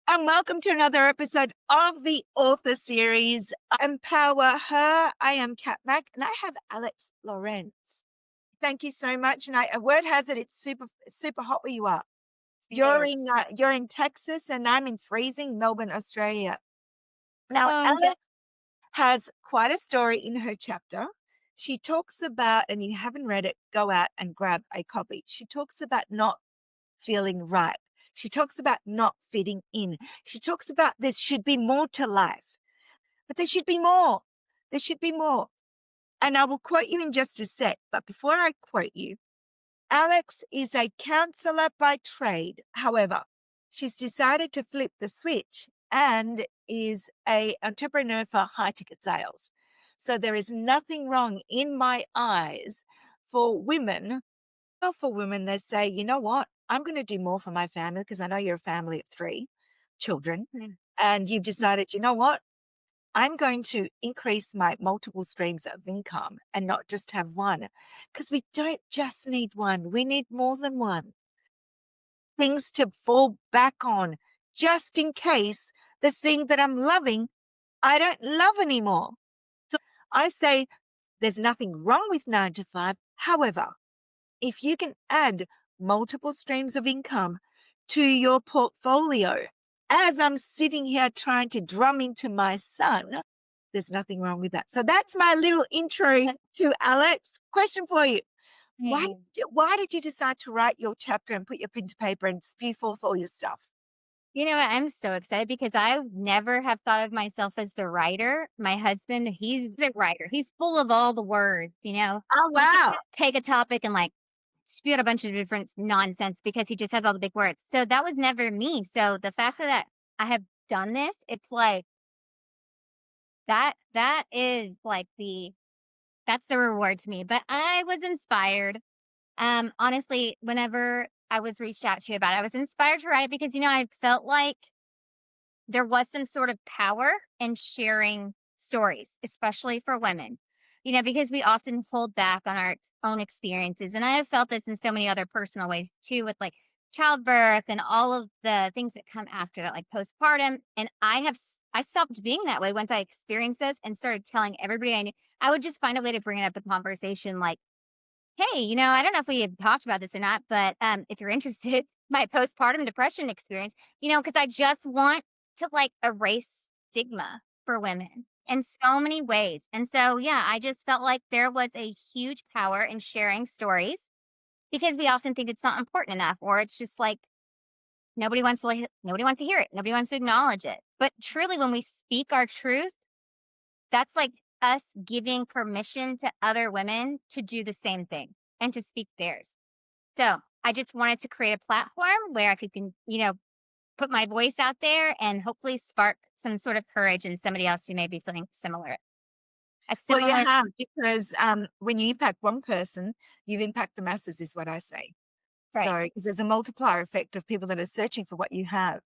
And welcome to another episode of the author series, Empower Her. I am Kat Mack and I have Alex Llorens. Thank you so much. And a word has it, it's super hot where you are. It is. You're in Texas and I'm in freezing Melbourne, Australia. Now, Yeah. Alex has quite a story in her chapter. She talks about, and you haven't read it, go out and grab a copy. She talks about not feeling right. She talks about not fitting in. She talks about there should be more to life, but there should be more. There should be more. And I will quote you in just a sec. But before I quote you, Alex is a counselor by trade. However, she's decided to flip the switch and is a entrepreneur for high ticket sales. So there is nothing wrong in my eyes for women for women that say, you know what, I'm going to do more for my family because I know you're a family of three children Mm. and you've decided, you know what, I'm going to increase my multiple streams of income and not just have one because we don't just need one, we need more than one. Things to fall back on just in case the thing that I'm loving, I don't love anymore. So I say there's nothing wrong with 9 to 5. However, if you can add multiple streams of income to your portfolio, as I'm sitting here trying to drum into my son, there's nothing wrong with that. So that's my little intro to Alex. Question for you. Mm. Why did you decide to write your chapter and put your pen to paper and spew forth all your stuff? You know what? I'm so excited because I never have thought of myself as the writer. My husband, he's a writer. He's full of all the words, Oh, He can wow. take a topic and like spew out a bunch of different nonsense because he just has all the big words. So that was never me. So the fact that I have done this, it's like that is like that's the reward to me. But I was inspired. Honestly, whenever I was reached out to about it, I was inspired to write it because, I felt like there was some sort of power in sharing stories, especially for women, because we often hold back on our own experiences. And I have felt this in so many other personal ways too, with like childbirth and all of the things that come after that, like postpartum. And I stopped being that way once I experienced this and started telling everybody I knew. I would just find a way to bring it up in conversation, like, hey, I don't know if we have talked about this or not, but if you're interested, my postpartum depression experience, because I just want to like erase stigma for women in so many ways. And so, yeah, I just felt like there was a huge power in sharing stories because we often think it's not important enough, or it's just like nobody wants to hear it, nobody wants to acknowledge it. But truly, when we speak our truth, that's like us giving permission to other women to do the same thing and to speak theirs. So I just wanted to create a platform where I could, put my voice out there and hopefully spark some sort of courage in somebody else who may be feeling similar. A Well, you similar, have, because when you impact one person, you've impacted the masses, is what I say. right. So, because there's a multiplier effect of people that are searching for what you have.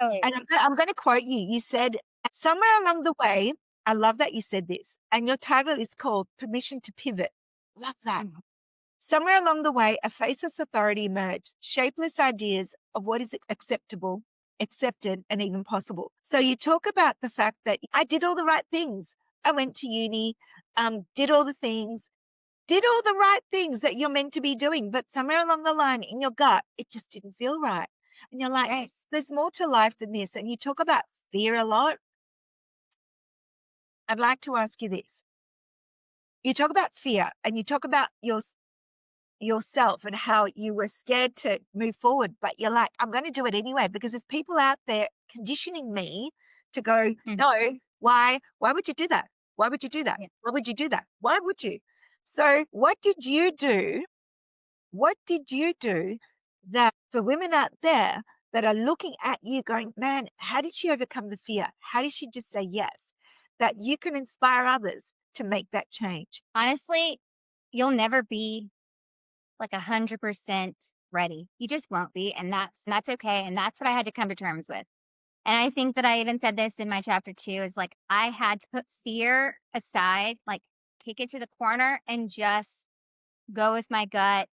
Oh, And I'm gonna quote you. You said, "Somewhere along the way," I love that you said this, and your title is called Permission to Pivot. Love that. mhm. "Somewhere along the way, a faceless authority emerged, shapeless ideas of what is acceptable, accepted, and even possible." So you talk about the fact that I did all the right things. I went to uni, did all the things, did all the right things that you're meant to be doing, but somewhere along the line in your gut, it just didn't feel right. And you're like, Right. there's more to life than this. And you talk about fear a lot. I'd like to ask you this. You talk about fear and you talk about yourself and how you were scared to move forward, but you're like, I'm going to do it anyway because there's people out there conditioning me to go, Mhm. no, why? Why would you do that? Why would you do that? Yeah. Why would you do that? Why would you? So, what did you do? What did you do that for women out there that are looking at you going, man, how did she overcome the fear? How did she just say yes? That you can inspire others to make that change. Honestly, you'll never be like 100% ready. You just won't be. And that's okay. And that's what I had to come to terms with. And I think that I even said this in my chapter 2 is like I had to put fear aside, like kick it to the corner and just go with my gut.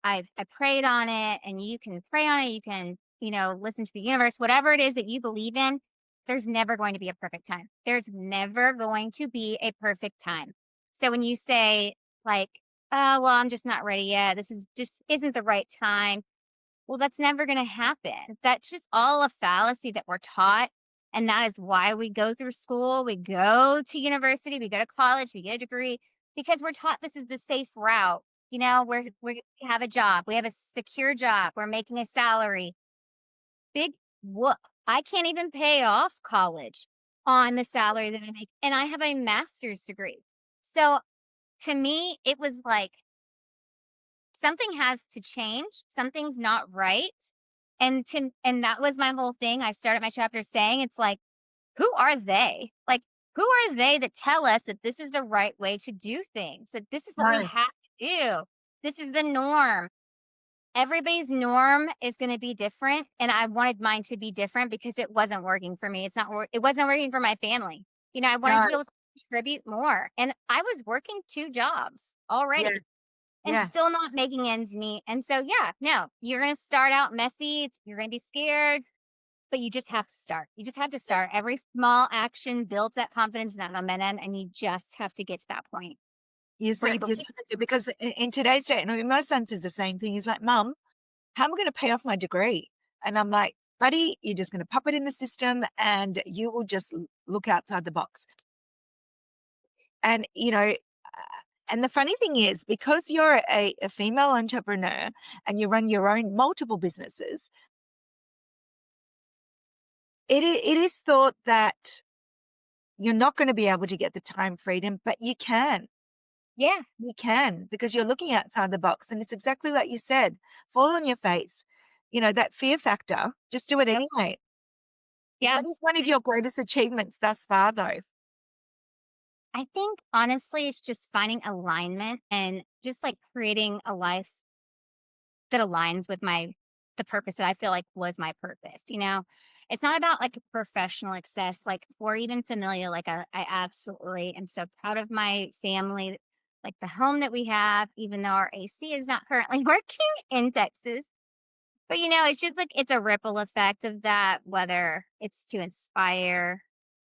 I prayed on it and you can pray on it. You can listen to the universe, whatever it is that you believe in, there's never going to be a perfect time. There's never going to be a perfect time. So when you say, like, oh, well, I'm just not ready yet, this is just isn't the right time. Well, that's never going to happen. That's just all a fallacy that we're taught. And that is why we go through school, we go to university, we go to college, we get a degree, because we're taught this is the safe route. We have a job, we have a secure job, we're making a salary. Big whoop. I can't even pay off college on the salary that I make. And I have a master's degree. So to me, it was like something has to change. Something's not right. And that was my whole thing. I started my chapter saying it's like, who are they? Like, who are they that tell us that this is the right way to do things? That this is what we No, have to do. This is the norm. Everybody's norm is gonna be different, and I wanted mine to be different because it wasn't working for me. It wasn't working for my family. I wanted no. to be able to contribute more, and I was working 2 jobs Yeah, already and yeah. still not making ends meet, and so, yeah, no, you're gonna start out messy, you're gonna be scared, but you just have to start. You just have to start. Every small action builds that confidence and that momentum, and you just have to get to that point where you You believe. certainly do, because in today's day, and I mean, my son says the same thing. He's like, "Mum, how am I gonna pay off my degree?" And I'm like, "Buddy, you're just gonna pop it in the system and you will just look outside the box." And, and the funny thing is, because you're a female entrepreneur and you run your own multiple businesses, it is thought that you're not gonna be able to get the time freedom, but you can. Yeah, You can, because you're looking outside the box, and it's exactly what you said. Fall on your face. That fear factor, just do it yep, anyway. yeah. What is one of your greatest achievements thus far, though? I think honestly, it's just finding alignment and just like creating a life that aligns with the purpose that I feel like was my purpose. It's not about like professional success, like or even familial. Like I absolutely am so proud of my family, like the home that we have, even though our AC is not currently working in Texas. But it's just like it's a ripple effect of that, whether it's to inspire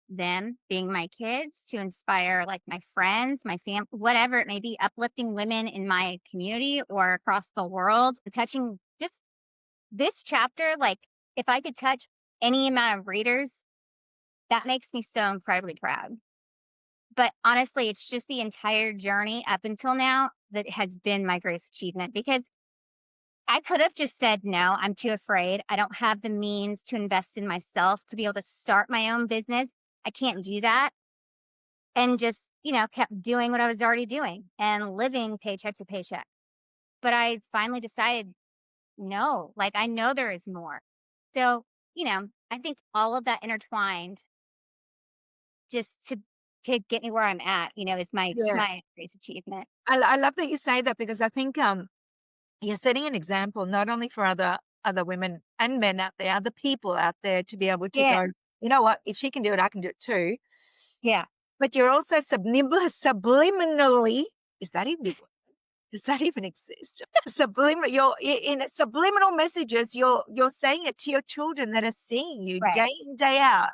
them, being my kids, to inspire like my friends, my fam, whatever it may be, uplifting women in my community or across the world, touching just this chapter. Like, if I could touch any amount of readers, that makes me so incredibly proud. But honestly, it's just the entire journey up until now that has been my greatest achievement because I could have just said, no, I'm too afraid. I don't have the means to invest in myself to be able to start my own business. I can't do that. And just, kept doing what I was already doing and living paycheck to paycheck. But I finally decided, no, like I know there is more. So, I think all of that intertwined just to get me where I'm at, is my Yeah. my greatest achievement. I love that you say that, because I think, you're setting an example not only for other women and men out there, other people out there, to be able to Yeah. go, "You know what? If she can do it, I can do it too." Yeah. But you're also subliminally, is that even does that even exist? You're in subliminal messages, you're saying it to your children that are seeing you Right. day in, day out,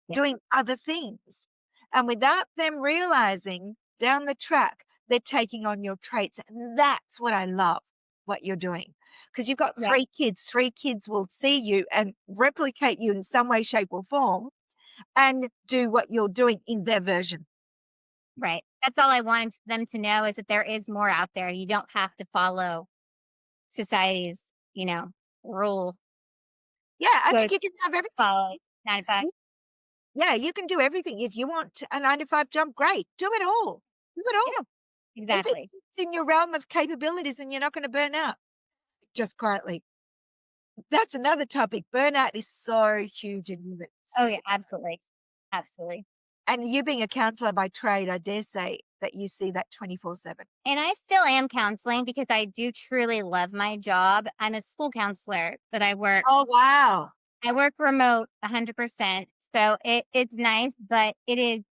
Yeah. doing other things. And without them realizing down the track, they're taking on your traits. And that's what I love what you're doing. Because you've got Yeah. 3 kids. 3 kids will see you and replicate you in some way, shape, or form and do what you're doing in their version. Right. That's all I wanted them to know is that there is more out there. You don't have to follow society's, you know, rule. Yeah, I Go think to you can have follow everything. 9 to 5. Yeah, you can do everything. If you want a 9 to 5 job, great. Do it all. Do it all. Yeah, If exactly. it's in your realm of capabilities and you're not going to burn out, just quietly. That's another topic. Burnout is so huge in women. Oh, yeah, absolutely. Absolutely. And you being a counselor by trade, I dare say that you see that 24/7. And I still am counseling because I do truly love my job. I'm a school counselor, but Oh, wow. I work remote 100%. So it's nice, but it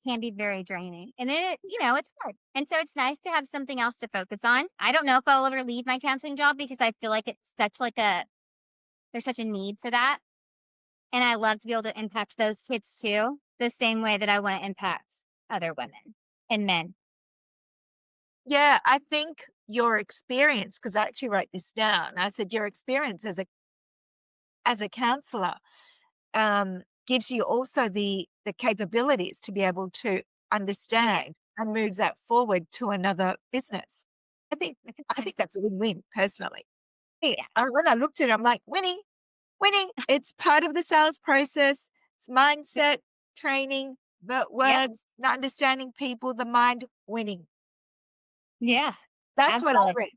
can be very draining. And it's hard. And so it's nice to have something else to focus on. I don't know if I'll ever leave my counseling job because I feel like it's such like there's such a need for that. And I love to be able to impact those kids too, the same way that I want to impact other women and men. Yeah, I think your experience, because I actually wrote this down. I said your experience as a counselor gives you also the capabilities to be able to Oh yeah, understand and move that forward to another business. I think I think that's a win-win personally. yeah, When I looked at it, I'm like, winning, winning. It's part of the sales process. It's mindset, training, but yep, words, not understanding people, the mind, winning. yeah, That's what I absolutely. read.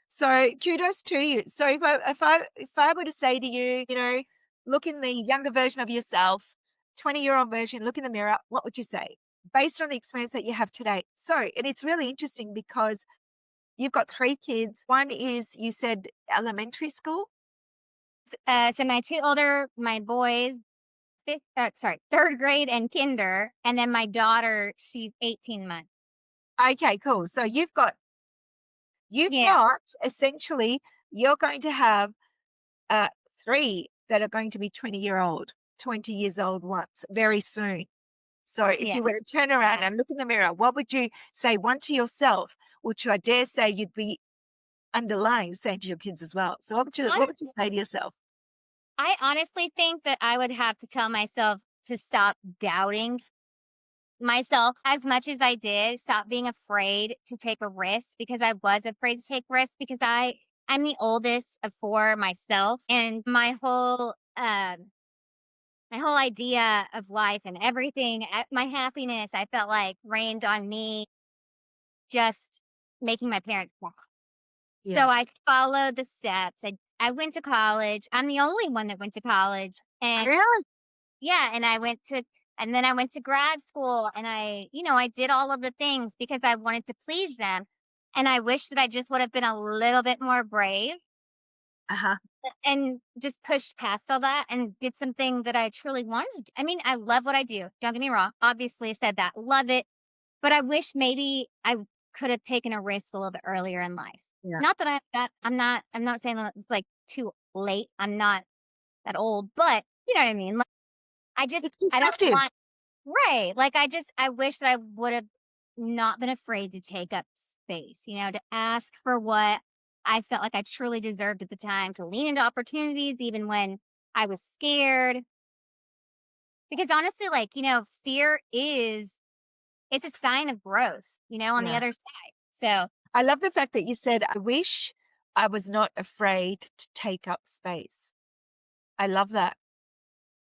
So kudos to you. So if I were to say to you, look in the younger version of yourself, 20-year-old version, look in the mirror, what would you say? Based on the experience that you have today. So, and it's really interesting because you've got 3 kids. One is you said elementary school. So my boys, third grade and kinder, and then my daughter, she's 18 months. Okay, cool. So you've Yeah, got essentially you're going to have 3 that are going to be 20 years old once very soon. So if yeah. you were to turn around and look in the mirror, what would you say one to yourself, which I dare say you'd be underlying saying to your kids as well. So what would you say to yourself? I honestly think that I would have to tell myself to stop doubting myself as much as I did, stop being afraid to take a risk because I was afraid to take risks because I'm the oldest of 4 myself, and my whole idea of life and everything, my happiness, I felt like rained on me just making my parents proud. Yeah. So I followed the steps. I went to college. I'm the only one that went to college, and Really? yeah, and then I went to grad school, and I did all of the things because I wanted to please them. And I wish that I just would have been a little bit more brave Uh-huh. and just pushed past all that and did something that I truly wanted to do. I mean, I love what I do. Don't get me wrong. Obviously, I said that. Love it. But I wish maybe I could have taken a risk a little bit earlier in life. Yeah. Not that I'm not saying that it's like too late. I'm not that old, but you know what I mean? Like, It's I don't perspective. want. Right. Like, I wish that I would have not been afraid to take up space, to ask for what I felt like I truly deserved at the time, to lean into opportunities even when I was scared. Because honestly, like, fear it's a sign of growth, on the Yeah. other side. So, I love the fact that you said, I wish I was not afraid to take up space. I love that.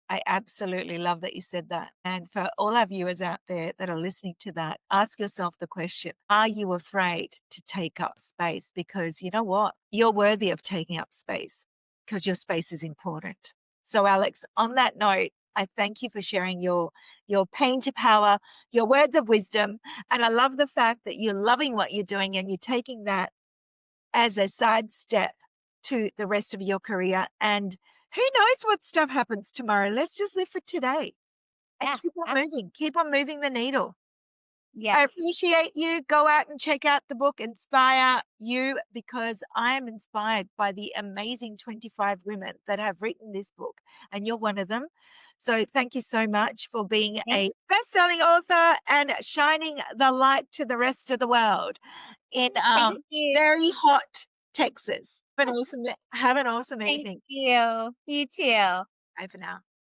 I absolutely love that you said that. And for all our viewers out there that are listening to that, ask yourself the question, are you afraid to take up space? Because you know what? You're worthy of taking up space because your space is important. So Alex, on that note, I thank you for sharing your pain to power, your words of wisdom, and I love the fact that you're loving what you're doing and you're taking that as a side step to the rest of your career. And who knows what stuff happens tomorrow? Let's just live for today and yeah. keep on moving the needle. I Yes. appreciate you. Go out and check out the book, Inspire You, because I am inspired by the amazing 25 women that have written this book, and you're one of them. So thank you so much for being Thank a best-selling author and shining the light to the rest of the world in thank you. very hot Texas. Have an awesome Thank evening. you. You too. Bye for now.